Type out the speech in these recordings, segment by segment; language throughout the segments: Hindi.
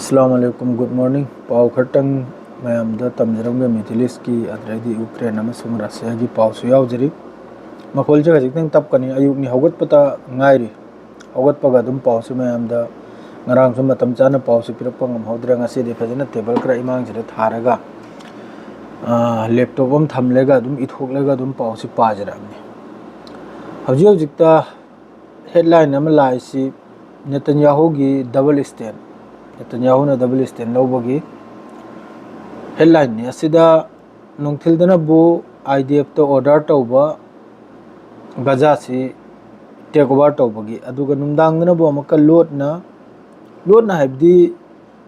अस्सलामुअलैकुम गुड मॉर्निंग पाव खरतंग मैम तमजरंग मिथिलिस की अदरदी यूक्रेन रशिया की पावसु यावजरी मखोल से हजितंग तपकनी अयुकनी हौगतपता ngairi हौगतपगा अदुम पावसु मैम ngarang su matam chana pawsu pirakpa ngamhodra ngasi de phajana table kra imang jira tharaga laptop am thamlega adum ithoklega adum pawsu pajaramni hauji hojikta headline am lai si Netanyahu gi double stand Netanyahu na double stand lawbagi headline ni asida nongthildana bu IDF to order tawba Gaza si take over tawbagi aduga numdangna bu amaka लोड हाइबदी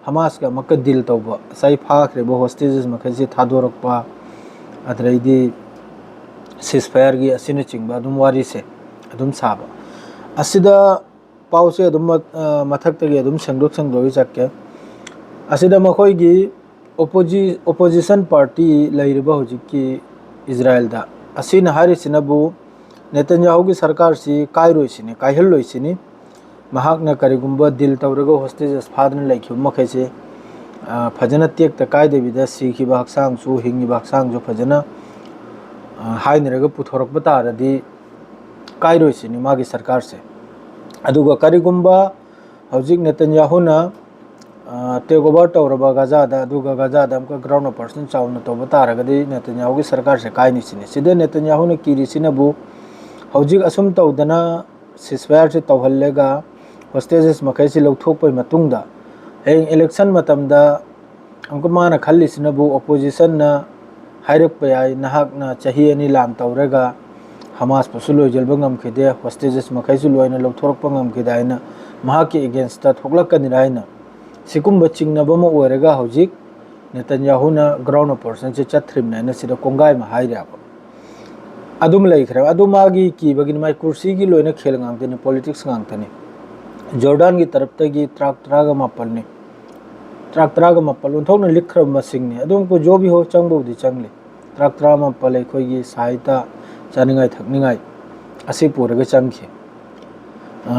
हमास का मक्का दिल तौबा साई फाखरे बो होस्टेजेस मखसी थादोरकपा अदरैदी सिसफायर की असिन चिंगबा अदुम वारी से अदुम साबा असिदा पाउसे अदुम मथक्तगी अदुम संदोगी चक्के असिदा मखोई की ओपोजिशन पार्टी लैरिबा हुजिकी इजराइल दा असिन हारिसिनबु नेतन्याहु की सरकार सी कायरोइसिनी कायहल्लोइसिनी महाकना करिगुंबा दिल तौरगा होस्टेजेस फादन लाइखिब मखैसे फजना तेक त कायदेबिदा सीखिबा हक्सांगसु हिंगिबा हक्सांगसु फजना हाइनरगा पुथोरकबा तारदी कायरोइसिनी मागी सरकार से अदुगा करिगुंबा हौजिक नेतन्याहुना टेक ओवर तौरबा गाजादा अदुगा गाजादा हमका ग्राउंड ऑपरेशन चाउना तौबा तारगदी नेतन्याहु की सरकार से कायनिसिनी सिदे नेतन्याहुना किरिसिनबु हौजिक असुम तौदना सिसफायर से तौहल्लेगा होस्टेजेस मखैसी लौथोकपै मतुंगदा हेंग इलेक्शन मतमदा हमको माना खल्लिसिनबु ओपोजिशन ना हाइरकपा याय नहाकना चाही अनि लान तौरगा हमास पसु लोइजलबा ngamkhide होस्टेजेस मखैसी लोइना लौथोरकपा ngamkhidayna महाकी अगेंस्ट थोकलकनिरायना सिकुंबा चिंगनबमा ओइरगा हौजिक नेतन्याहुना ग्राउंड ऑपरेशन से चथ्रिमनायना सिदा कोंगाय मा हाइराबा अदुम लैखरे अदुमागी कीबगिन माय कुर्सी की लोइना खेल ngamteni पॉलिटिक्स ngamteni जॉर्डन की तरफ तक ट्रक त्राग मपल उन्थोंना लिखरब मसिंगनी अदुम को जो भी हो चंगबोदी चंगले ट्रक त्राग मपल अखोगी सहायता चानिंगाय थकनिंगाय असि पुरगा चंगखि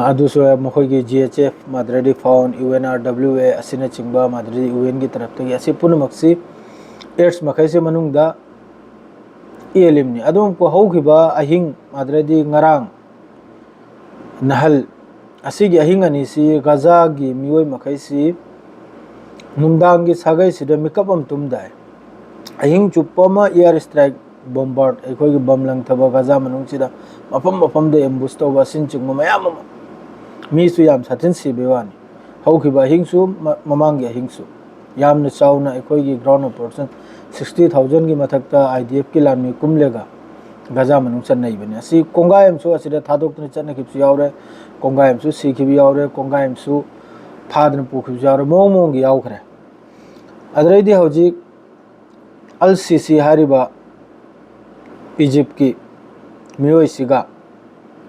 अदुसो मखोगी GHF माद्रेडी फाउंड UNRWA असिना चिंगबा माद्रेडी UN की तरफ तक असि पुनमक्सि एड्स मखैसे मनुंगदा एलिमनी अदुम को हौखिबा अहिंग माद्रेडी ngarang नहल असिगी अहिंग अनिसी गाजा की मियोय मखैसी नुमदांग की सागै सिदा मिकअप अम तुमदाय अहिंग चुप्पमा एयर स्ट्राइक बॉम्बार्ड अखोगी बम लंगथबा गाजा मनुंग सिदा मफम दे एम्बुश तौबा सिनचिंग मयाम मीसु याम साथिन सिबेवानी हौखिबा अहिंगसु ममांगी अहिंगसु यामना चाउना अखोगी ग्राउंड ऑपरेशन 60,000 की मथक्ता IDF की लानमी कुमलेगा गाजा मनुंग चन्नैबने असि कोंगायमसु असिदा थादोक्तन चन्नखिबसु यावरे कोंगायमसु सीखिबि यावरे कोंगायमसु फादन पुखिबसु यावरे मोंगी यावखरे अदरैदी हौजिक अल सीसी हारिबा इजिप्ट की मियोइसिगा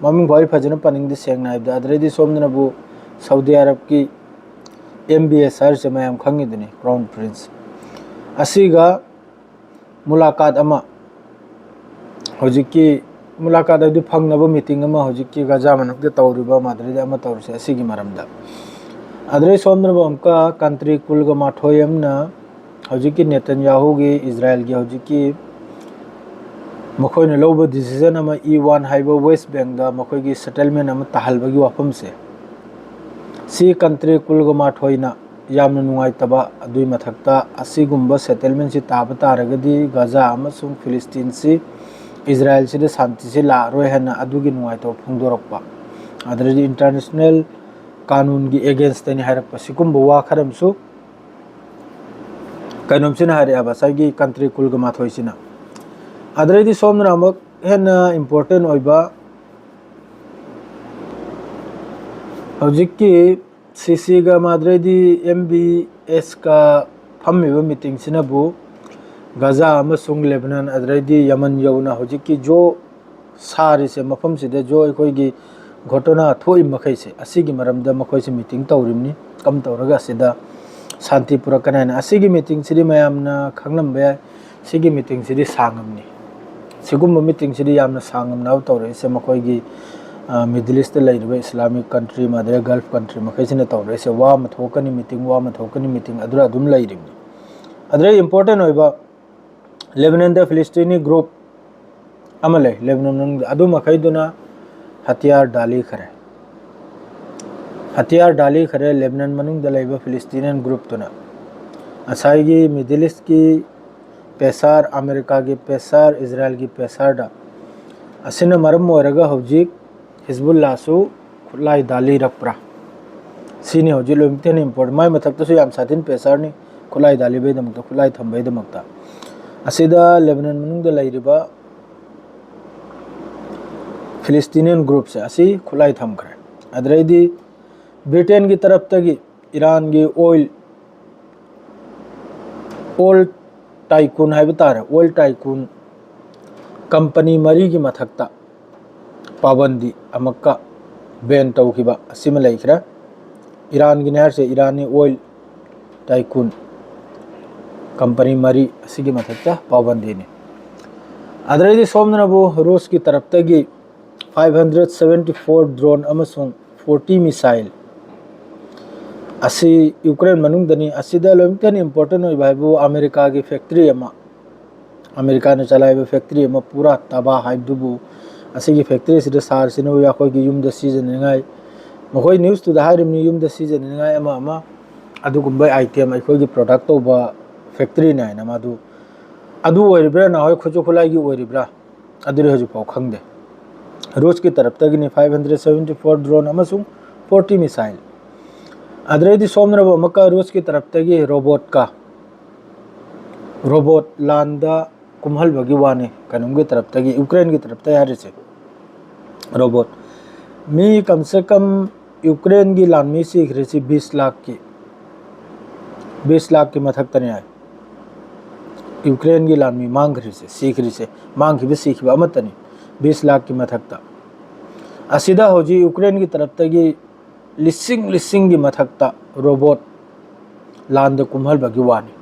ममिंग भाई फजन पनिंगदि सेंगना हाइबदा अदरैदी सोमनबु सऊदी अरब की MBS हार से मयाम खंगिदनि क्राउन प्रिंस असिगा मुलाकात अमा हौजिकी मुलाकात अदि फंगनबो मीटिंग अमा हौजिकी गाजा मनकदे तौरिबा माद्रिदे अमा तौरसे असिगी मरमदा अदरै सोमनबो हमका कंट्री कुलगा माथोयमना हौजिकी नेतन्याहु गी इजराइल गी हौजिकी मखोयने लौबो डिसीजन अमा E1 हाइबो वेस्ट बैंक दा मखोयगी सेटलमेंट अमा तहलबगी वाफम से सी कंट्री कुलगा माथोयना यामना नुंगाइतबा अदुई मथक्ता असिगुंबा सेटलमेंट से ताबा तारगदी गाजा अमसुंग फिलिस्तीन से इजराइल से शांति से लारोय है अदुगी नुंगाइतो फुंगदोरकपा अदरदी इंटरनेशनल कानून की एगेंस्ट तनि हायरकपा सिकुंबा वा खरमसु कैनोमसिना हारियाबा साइगी कंट्री कुलगा माथोयसिना अदरदी सोमना अमक हेना इंपोर्टेंट ओइबा हौजिकी CC गा माद्रेदी MBS का फम्मिबा मीटिंग सिनबु गाजा अमसुंग लेबनान अदरैदी यमन यौना हौजिकी जो सारी से मफम सिदे जो अखोगी घटना थोई मखै से असिगी मरमदा मखोय से मीटिंग तौरिमनी कम तौरगा सिदा शांति पुरकनाना असिगी मीटिंग सिदी मयामना खंगलम बया सिगी मीटिंग सिदी सांगमनी सिगुम मीटिंग सिदी यामना सांगमना तौरे से मखोगी मिडिल ईस्ट इस्लामिक कंट्री मदर गल्फ कंट्री मखैसिना तौरसे वा मथोकनी मीटिंग अदुरा अदुम लैरिबनि अदरे इंपोर्टेंट होइबा लेबनान द फिलिस्तीनी ग्रुप अमले लेबनान अदु मखैदुना हथियार डाली खरे लेबनान मनुंग द लैबा फिलिस्तीनियन ग्रुप तुना असाइगी मिडिल ईस्ट की पेसार अमेरिका की पेसार इजराइल की पेसार दा असिना मरम ओरगा हौजिक हिजबुल्लाहसु खुलाई दाली रखप्रा सिने हौजिक लोमितेन इंपोर्ट माय मथक्तसु याम साथिन पेसारनी खुलाई दाली बेदमक्ता खुलाई थंबैदमक्ता असिदा लेबनान मनुंग द लैरिबा फिलिस्तीनियन ग्रुप से असी खुलाई थमखरे अदरैदी ब्रिटेन की तरफ तगी ईरान की ऑयल टाइकून है तारे ऑयल टाइकून कंपनी मरी की मथक्ता पाबंदी अमक्का बैन तौखिबा असिम लैखरा ईरान की नहर से ईरानी ऑयल टाइकून कंपनी मरी असिगी मथक्ता पाबंदी ने अदरैदी सोमनबु रूस की तरफ तगी 574 ड्रोन अमसुंग 40 मिसाइल असी यूक्रेन मनुंगदनी असिदा लोमितेन इंपोर्टेंट होय भाईबु अमेरिका की फैक्ट्री अमा अमेरिका ने चलाइबा फैक्ट्री अमा पूरा तबाह हाइबदुबु असिगी फैक्ट्री सिदा सार सिनो या कोई की युमदा सीजन निगाय मखोय न्यूज़ टू द हाइरमनी युमदा सीजन निगाय अमा अदुगुंबा आइटम अखोय की प्रोडक्ट तोबा फैक्ट्री नाय ना मादु अदु ओइरिब्रा ना होय खुजु खुलाई की ओइरिब्रा अदुरे हजु पाव खंगदे रूस की तरफ तक 574 ड्रोन अमसुंग 40 मिसाइल अदरैदी सोमनरब अमका रूस की तरफ तक रोबोट लांदा कुमहल बगी वाने कनुम की तरफ तक यूक्रेन की तरफ तक से रोबोट मी कम से कम यूक्रेन की लानमी सीख रही थी 20 लाख की मथक तने आए यूक्रेन की लानमी मांग रही से सीख रही से मांग की भी सीख अमतनी 20 लाख की मथक्ता असिदा होजी यूक्रेन की तरफ तक लिसिंग की मथक्ता रोबोट लांद कुमहल बगी वानी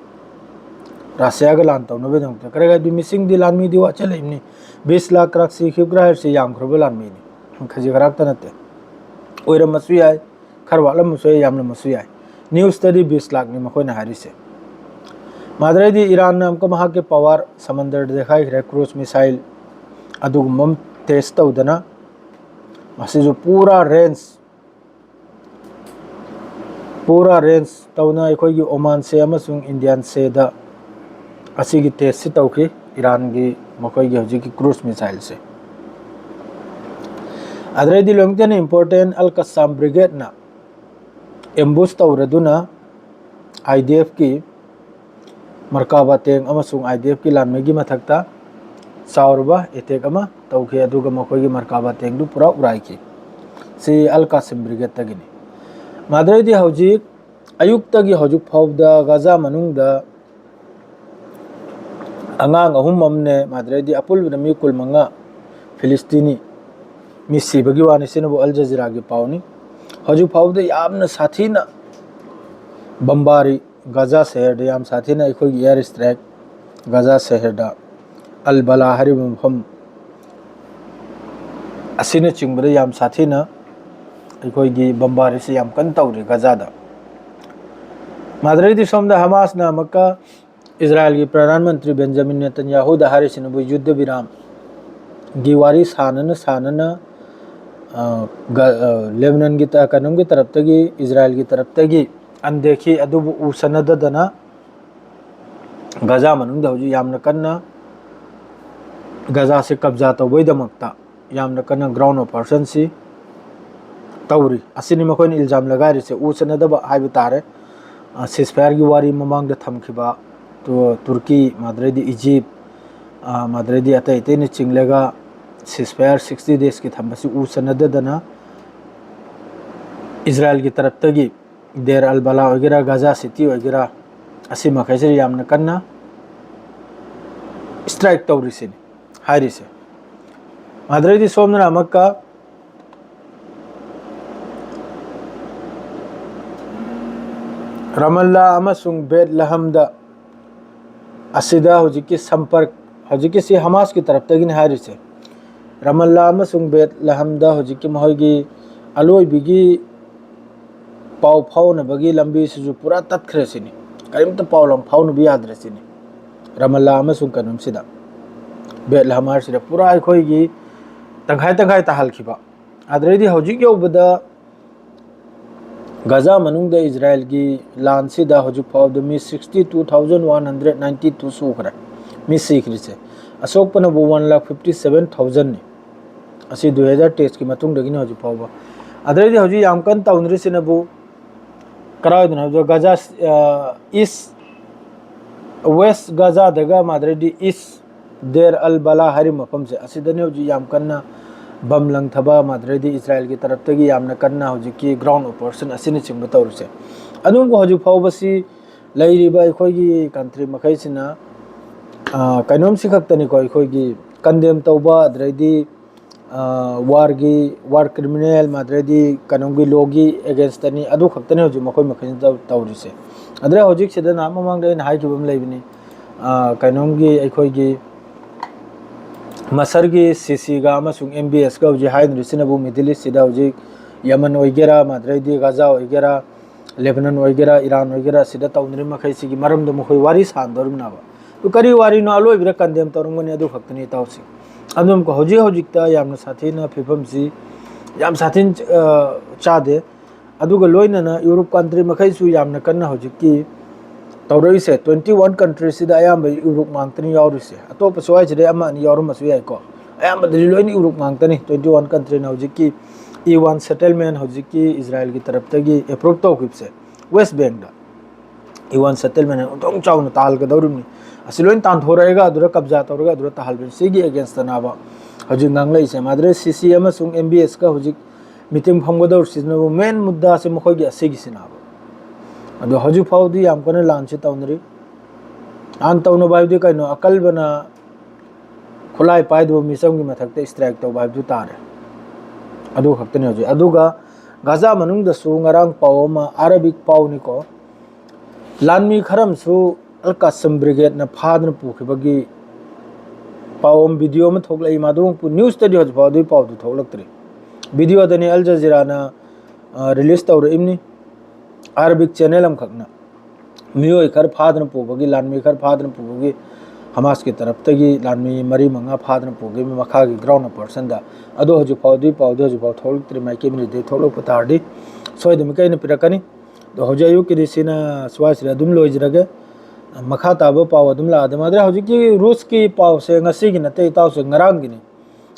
रासिया का लान तौनबे दमक्ता करेगा दि मिसिंग दि लानमी दि वाचे लेमनी 20 लाख क्रक सीखिग्रा से याम खरबो लानमी नि खजि खराक तनते ओइरा मसु याय खरवाला मसु याम मसु याय न्यूज़ तदी 20 लाख नि मखोय ना हारी से मादरेदी ईरान ने हमको वहां के पावर समंदर दिखाई रे क्रूज मिसाइल अदुगुम टेस्ट तौदना मसे जो पूरा रेंज तौना अखोई ओमान से अमसुंग इंडियन से दा असिगी टेस्ट से तौखी ईरान की मखोई की हजी की क्रूज मिसाइल से अदरैदी लोंगतेन इंपोर्टेंट अल कस्साम ब्रिगेड ना एम्बुश तौरदुना आईडीएफ की मरकाबा तेंग अमसुंग आईडीएफ की लानमेगी मथक्ता साउरबा एटेक अमा तौखी अदुगा मखोई की मरकाबा तेंग दु पूरा उराइकी सी अल कासिम ब्रिगेड तगिनी मादरेदी हौजिक अयुक तगी हौजुक फाउदा गाजा मनुंगदा अंगांग अहुम अमने मादरेदी अपुल मी कुल मंगा फिलिस्तीनी मी सिबगी वानी सिनबो अल जजीरा की पावनी हौजुक फाउदा यामना साथीना बम्बारी गाजा शहर दे याम साथीना अखोई एयर स्ट्राइक गाजा शहर दा अल बला हरि मफम असिने चिंगबदे याम साथीना अखोई की बम्बारी से याम कन तौरी गाजादा मादरेदी सोमदा हमास ना मक्का इजराइल की प्रधानमंत्री बेंजामिन नेतन्याहू दा हारिसिनबु युद्ध विराम गिवारी सानना लेबनान की कनम की तरफ तगी इजराइल की तरफ तगी अनदेखी अदुबु उसनददना गाजा मनुंग हौजी यामना कन्ना गाजा से कब्जा तौबैदमक्ता यामना कन्ना ग्राउंड ऑपरेशन सी तौरी असिनी मखोइन इल्जाम लगारि से उसनदब हाइब तारे सिसफायर की वारी ममांग द थमखिबा तो तुर्की मादरेदी इजिप्ट मादरेदी अतै अतैनि चिंगलेगा सिसफायर 60 डेज की थमबसी उसनददना इजराइल की तरफ तगी देर अल बला वगैरह गाजा सिटी वगैरह असी मखैसे यामना कन्ना स्ट्राइक तौरी से हारी से मादरेदी सोमना मक्का रमल्ला अमसुंग बेतलहमदा असिदा हौजिकी संपर्क हौजिकी से हमास की तरफ तगिन हारी से Ramallah amasung Bethlehem-da hojiki mahoigi aloibigi pau faunabagi lambi sisu pura tatkhre sini karimta paulam faunabi yadre sini Ramallah amasung kanumsida Bethlehem arsida pura aikhoigi tangkhai tahalkhiba adredi hojik yobada Gaza manungda Israel gi lansida hojik faud mi 62,192 sukra mi sikhrise asokpana bu 1,57,000 ni asi 2023 ki matung dagini hojik fauba adredi hojik yamkan taunri sinabu karawdna jo Gaza east west Gaza daga madredi east Der al-Bala hari mafam se asidane hojik yamkanna bam lang thaba madredi Israel ki taraf tagi yamna kanna hojik ki ground operation asini chingba tawruse adum ko hojik fawbasi lairiba akhoi gi country makai sina kainom sikhaktani ko akhoi gi condemn tawba adredi war criminal madredi kanom gi logi against tani adu khaktani hojik makoi makai tawrise adre hojik sidana mamang de hai kibam leibini kainom gi akhoi gi Masargi CC ga amasung MBS ga hojik hain risinabu Middle East sida hojik Yemen oigera madredi Gaza oigera Lebanon oigera Iran oigera sida taunri makai sigi maram da mukoi wari sandorum na ba to kari wari no aloi bira condemn torungani adu khaktani tawsi adum ko hojik ta yamna sathina phifam si yam sathin chade aduga loina na Europe country makai su yamna kanna hojik ki tawroi se 21 countries sida ayam Europe mangtani yawrise atop swai jide ama ni yawrum masu yai ko ayam dali loini Europe mangtani 21 country na hojik ki E1 settlement hojik ki Israel ki taraf tagi approve to khipse West Bank da E1 settlement utong chawna tal ka dawrumni asiloin tan thoraiga adura kabja tawraga adura tahal bin sigi against tanaba hojik nanglai se madre CC amasung MBS ka hojik meeting phamgadawr sisnabu main mudda se mokhoi gi asigi sinaba ado hojik faudi yam kana lanchi tawnri an tawna baidi kaino akal bana khulai paidu misam gi mathakte strike taw baidu tare adu khaktani hojik aduga Gaza manung da su ngarang pawma Arabic pawni ko lanmi kharam su Al-Qassam brigade na phadna pukhibagi pawm video ma thoklai madung pu news study hoj faudi pawdu thoklaktri video dani Al Jazeera na release tawra imni Arabic channel am khakna miyo khar phadna pubagi lanmi khar phadna pubagi Hamas ki taraf tagi lanmi mari manga phadna pugi mi makha gi ground person da ado hoju pawdi hoju paw thoktri mai ke mi de tholok patardi soidum kai na pirakani do hojayu ki risina swasri adum loijrage makha taba paw adum la adama dra hoji ki Rus ki paw se ngasi gi nate taw se ngarang gi ni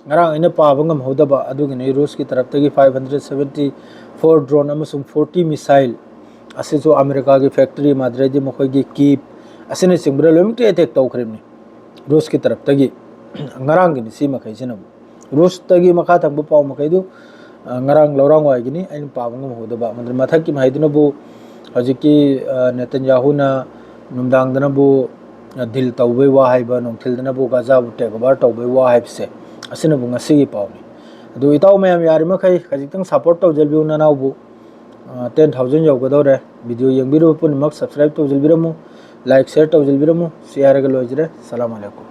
ngarang ina paw bangam hodaba adu gi ni Rus ki taraf tagi 574 drone amasung 40 missile asiso America ki factory madredi mokhoi gi keep asine singbra lomti attack taw khrimni Rus ki taraf tagi ngarang gi ni sima khai sinabu Rus tagi makha thang bu paw makai du ngarang lorang wai gi ni ain paw bangam hodaba madre mathak ki maiduna bu hoji ki Netanyahu na numdang dana bu dil tawbe wa haiba nongthil dana bu Gaza bu take over tawbe wa haibse asina bu ngasi gi pawni adu itaw mayam yarima khai khajitang support taw jalbiu na naw bu 10,000 yawgadore video yengbiru pun mak subscribe taw jalbiramu like share taw jalbiramu share ga lojre salam alaikum